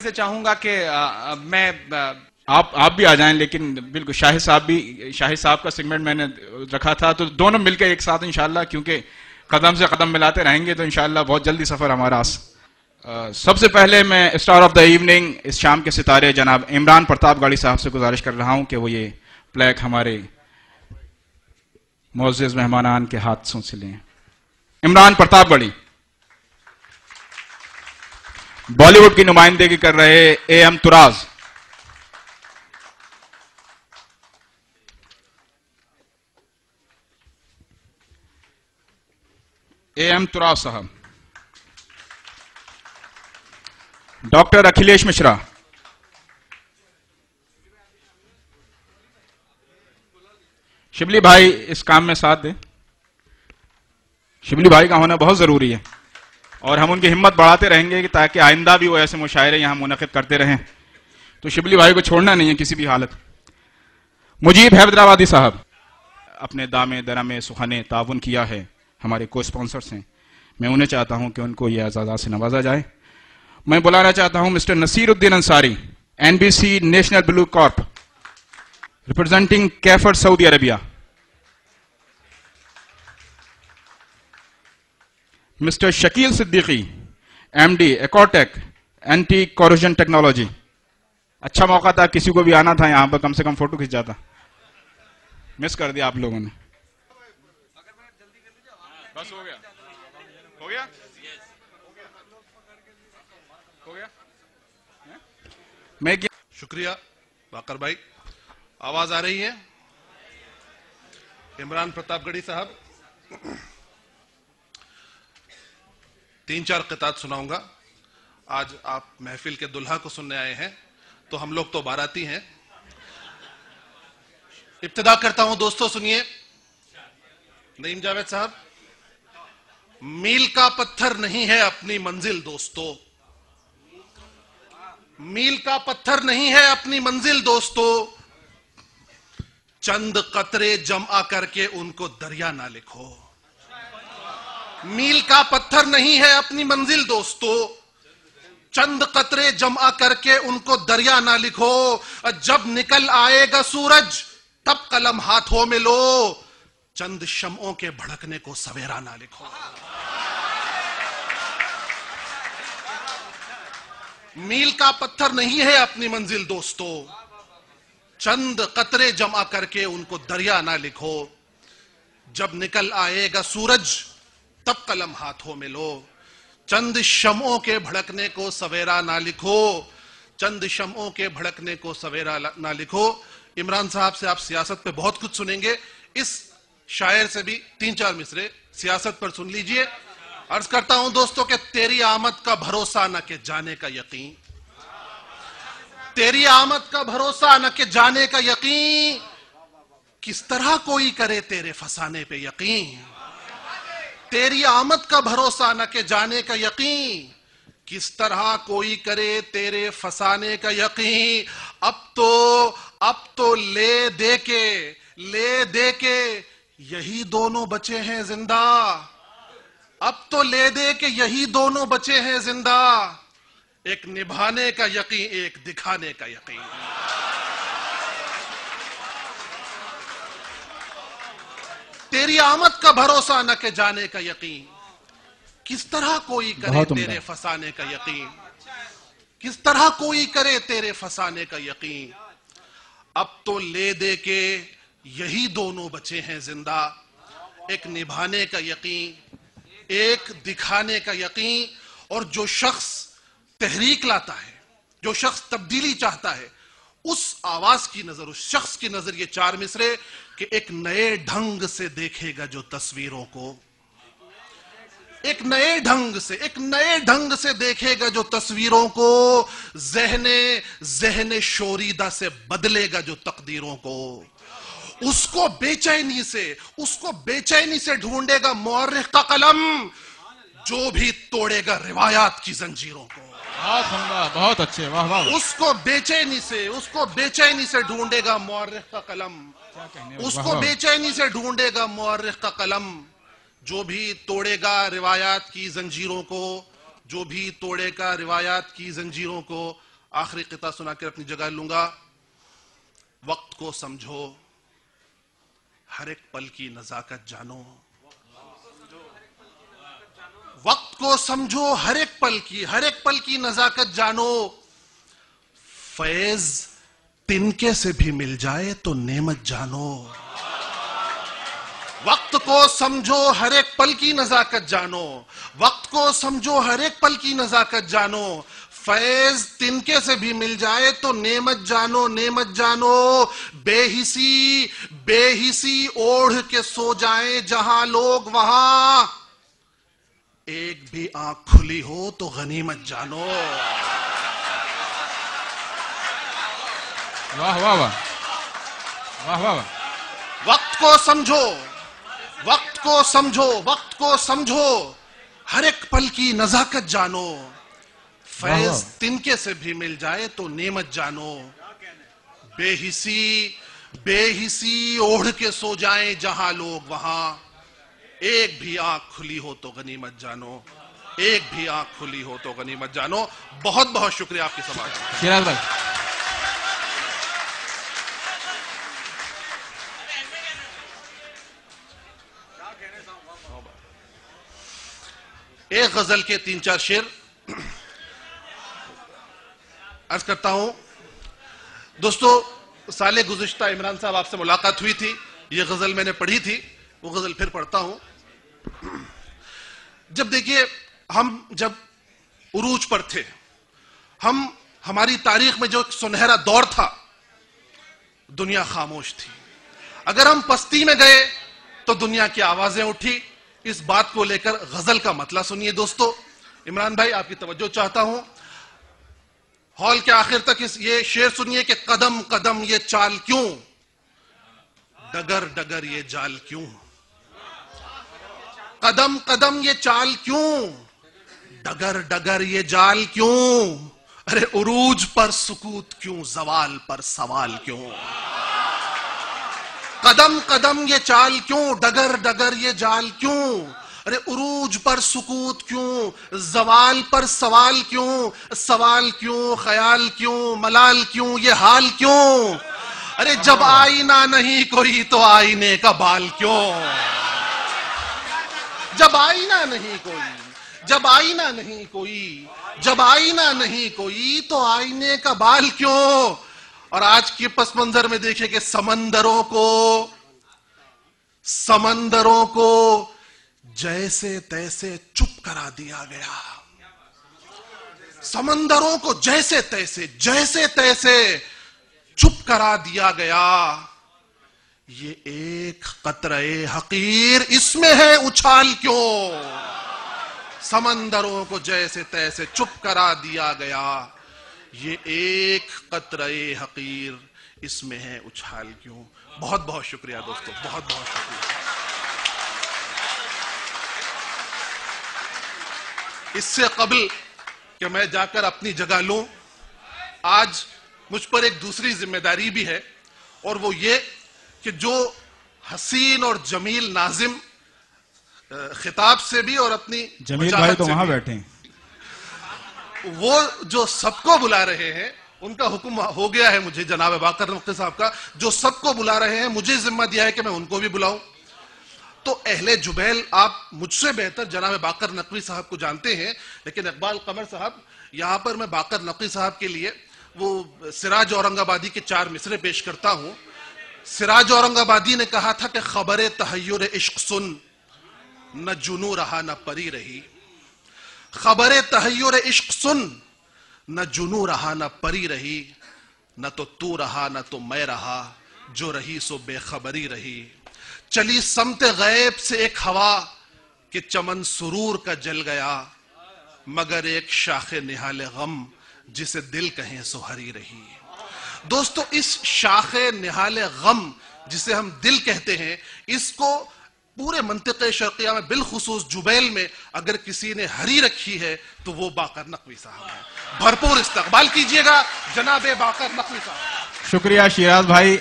سے چاہوں گا کہ میں آپ بھی آ جائیں، لیکن بالکل شاہد صاحب کا سیگمنٹ میں نے رکھا تھا، تو دونوں مل کے ایک ساتھ انشاءاللہ، کیونکہ قدم سے قدم ملاتے رہیں گے تو انشاءاللہ بہت جلدی سفر ہمارا سب سے پہلے میں اسٹار آف دا ایوننگ، اس شام کے ستارے جناب عمران پرتاپ گاڑی صاحب سے گزارش کر رہا ہوں کہ وہ یہ پلیک ہمارے معزز مہمانان کے ہاتھوں سے لیں۔ عمران پرتاپ گاڑی بالی ووڈ کی نمائندگی کر رہے اے ایم تراز، اے ایم تراز صاحب، ڈاکٹر اکھلیش مشرا، شبلی بھائی اس کام میں ساتھ دیں، شبلی بھائی کا ہونا بہت ضروری ہے اور ہم ان کی ہمت بڑھاتے رہیں گے تاکہ آئندہ بھی وہ ایسے مشاعرے یہاں منعقد کرتے رہیں، تو شبلی بھائی کو چھوڑنا نہیں ہے کسی بھی حالت۔ مجیب حیدرآبادی صاحب اپنے دامے درمے سخنے تعاون کیا ہے، ہمارے کو اسپانسرز ہیں، میں انہیں چاہتا ہوں کہ ان کو یہ اعزازات سے نوازا جائے۔ میں بلانا چاہتا ہوں mister Naseeruddin Ansari, N B C national blue carp representing کیفر Saudi Arabia, mister Shakeel Siddiqui, M D ایکورٹیک اینٹی کوروژن ٹیکنالوجی۔ اچھا موقع تھا، کسی کو بھی آنا تھا یہاں پر، کم سے کم فوٹو کھنچ جاتا، مس کر دیا آپ لوگوں نے۔ بس ہو گیا، ہو گیا، ہو گیا۔ میں شکریہ باقر بھائی، آواز آ رہی ہے؟ عمران پرتاپ گڑھی صاحب، 3-4 قطعات سناؤں گا۔ آج آپ محفل کے دلہا کو سننے آئے ہیں تو ہم لوگ تو باراتی ہیں۔ ابتدا کرتا ہوں، دوستو سنیے۔ نعیم جاوید صاحب، میل کا پتھر نہیں ہے اپنی منزل دوستو، میل کا پتھر نہیں ہے اپنی منزل دوستو، چند قطرے جمع کر کے ان کو دریا نہ لکھو۔ میل کا پتھر نہیں ہے اپنی منزل دوستو، چند قطرے جمع کر کے ان کو دریا نہ لکھو، جب نکل آئے گا سورج تب قلم ہاتھوں میں لو، چند شمعوں کے بھڑکنے کو سویرا نہ لکھو۔ میل کا پتھر نہیں ہے اپنی منزل دوستو، چند قطرے جمع کر کے ان کو دریا نہ لکھو، جب نکل آئے گا سورج تب قلم ہاتھوں میں لو، چند شمعوں کے بھڑکنے کو سویرا نہ لکھو، چند شمعوں کے بھڑکنے کو سویرا نہ لکھو۔ عمران صاحب سے آپ سیاست پہ بہت کچھ سنیں گے، اس شاعر سے بھی 3-4 مصرے سیاست پر سن لیجئے۔ عرض کرتا ہوں دوستو کہ تیری آمد کا بھروسہ نہ کہ جانے کا یقین، تیری آمد کا بھروسہ نہ کہ جانے کا یقین، کس طرح کوئی کرے تیرے فسانے پہ یقین، تیری آمد کا بھروسہ نہ کہ جانے کا یقین، کس طرح کوئی کرے تیرے فسانے کا یقین، اب تو لے دے کے یہی دونوں بچے ہیں زندہ، اب تو لے دے کے یہی دونوں بچے ہیں زندہ، ایک نبھانے کا یقین ایک دکھانے کا یقین۔ تیری آمد کا بھروسہ نہ کہ جانے کا یقین، کس طرح کوئی کرے تیرے فسانے کا یقین، کس طرح کوئی کرے تیرے فسانے کا یقین، اب تو لے دے کے یہی دونوں بچے ہیں زندہ، ایک نبھانے کا یقین ایک دکھانے کا یقین۔ اور جو شخص تحریک لاتا ہے، جو شخص تبدیلی چاہتا ہے، اس آواز کی نظر، اس شخص کی نظر یہ 4 مصرے کہ ایک نئے ڈھنگ سے دیکھے گا جو تصویروں کو، ایک نئے ڈھنگ سے دیکھے گا جو تصویروں کو، ذہن شوریدہ سے بدلے گا جو تقدیروں کو، اس کو بے چینی سے ڈھونڈے گا مورخ کا قلم، جو بھی توڑے گا روایات کی زنجیروں کو۔ بہت اچھے، واہ واہ۔ اس کو بے چینی سے ڈھونڈے گا مورخ کا قلم، اس کو بے چینی سے ڈھونڈے گا مورخ کا قلم، جو بھی توڑے گا روایات کی زنجیروں کو، جو بھی توڑے گا روایات کی زنجیروں کو، آخری قطعہ سنا کر اپنی جگہ لوں گا. وقت کو سمجھو ہر ایک پل کی نزاکت جانو. وقت کو سمجھو ہر ایک پل کی نزاکت جانو. فیض تنکے سے بھی مل جائے تو نعمت جانو. وقت کو سمجھو ہر ایک پل کی نزاکت جانو. وقت کو سمجھو ہر ایک پل کی نزاکت جانو. فیض تنکے سے بھی مل جائے تو نعمت جانو. نعمت جانو. بے حسی اوڑھ کے سو جائیں جہاں لوگ وہاں. ایک بھی آنکھ کھلی ہو تو غنیمت جانو. واہ واہ واہ واہ واہ. وقت کو سمجھو وقت کو سمجھو وقت کو سمجھو ہر ایک پل کی نزاکت جانو. فیض تنکے سے بھی مل جائے تو نعمت جانو. بے حسی اوڑھ کے سو جائیں جہاں لوگ وہاں. ایک بھی آنکھ کھلی ہو تو غنیمت جانو. ایک بھی آنکھ کھلی ہو تو غنیمت جانو. بہت بہت شکریہ آپ کی سماعت. شیراز بھائی ایک غزل کے 3-4 شعر عرض کرتا ہوں. دوستو سال گزشتہ عمران صاحب آپ سے ملاقات ہوئی تھی. یہ غزل میں نے پڑھی تھی, وہ غزل پھر پڑھتا ہوں. جب دیکھیے ہم جب عروج پر تھے, ہماری تاریخ میں جو ایک سنہرا دور تھا, دنیا خاموش تھی. اگر ہم پستی میں گئے تو دنیا کی آوازیں اٹھی. اس بات کو لے کر غزل کا مطلع سنیے دوستو. عمران بھائی آپ کی توجہ چاہتا ہوں. ہال کے آخر تک یہ شعر سنیے کہ قدم قدم یہ چال کیوں, ڈگر ڈگر یہ جال کیوں. قدم قدم یہ چال کیوں, ڈگر ڈگر یہ جال کیوں. ارے عروج پر سکوت کیوں, زوال پر سوال کیوں. قدم قدم یہ چال کیوں, ڈگر ڈگر یہ جال کیوں. ارے عروج پر سکوت کیوں, زوال پر سوال کیوں. سوال کیوں, خیال کیوں, ملال کیوں, یہ حال کیوں. ارے جب آئینہ نہیں کوئی تو آئینے کا بال کیوں. جب آئینہ نہیں کوئی, جب آئینہ نہیں کوئی, جب آئینہ نہیں کوئی تو آئینے کا بال کیوں. اور آج کے پس منظر میں دیکھیں کہ سمندروں کو جیسے تیسے چپ کرا دیا گیا. سمندروں کو جیسے تیسے چپ کرا دیا گیا. یہ ایک قطرہ حقیر اس میں ہے اچھال کیوں. سمندروں کو جیسے تیسے چپ کرا دیا گیا. یہ ایک قطرہ حقیر اس میں ہے اچھال کیوں. بہت بہت شکریہ دوستو, بہت بہت شکریہ. اس سے قبل کہ میں جا کر اپنی جگہ لوں, آج مجھ پر ایک دوسری ذمہ داری بھی ہے, اور وہ یہ کہ جو حسین اور جمیل ناظم خطاب سے بھی اور اپنی جمیل بھائی تو وہاں بیٹھے ہیں, وہ جو سب کو بلا رہے ہیں, ان کا حکم ہو گیا ہے مجھے جناب باقر نقوی صاحب کا, جو سب کو بلا رہے ہیں مجھے ذمہ دیا ہے کہ میں ان کو بھی بلاؤں. تو اہل جبیل آپ مجھ سے بہتر جناب باقر نقوی صاحب کو جانتے ہیں, لیکن اقبال قمر صاحب یہاں پر میں باقر نقوی صاحب کے لیے وہ سراج اورنگ آبادی کے 4 مصرے پیش کرتا ہوں. سراج اورنگ آبادی نے کہا تھا کہ خبر تحیر عشق سن, نہ جنو رہا نہ پری رہی. خبر تحیر عشق سن, نہ جنو رہا نہ پری رہی. نہ تو رہا نہ تو میں رہا, جو رہی سو بے خبری رہی. چلی سمت غیب سے ایک ہوا کہ چمن سرور کا جل گیا. مگر ایک شاخ نہال غم جسے دل کہیں سو ہری رہی. دوستو اس شاخ نہال غم جسے ہم دل کہتے ہیں, اس کو پورے منطقہ شرقیہ میں بالخصوص جبیل میں اگر کسی نے ہری رکھی ہے تو وہ باقر نقوی صاحب ہے. بھرپور استقبال کیجئے گا جناب باقر نقوی صاحب. شکریہ شیراز بھائی.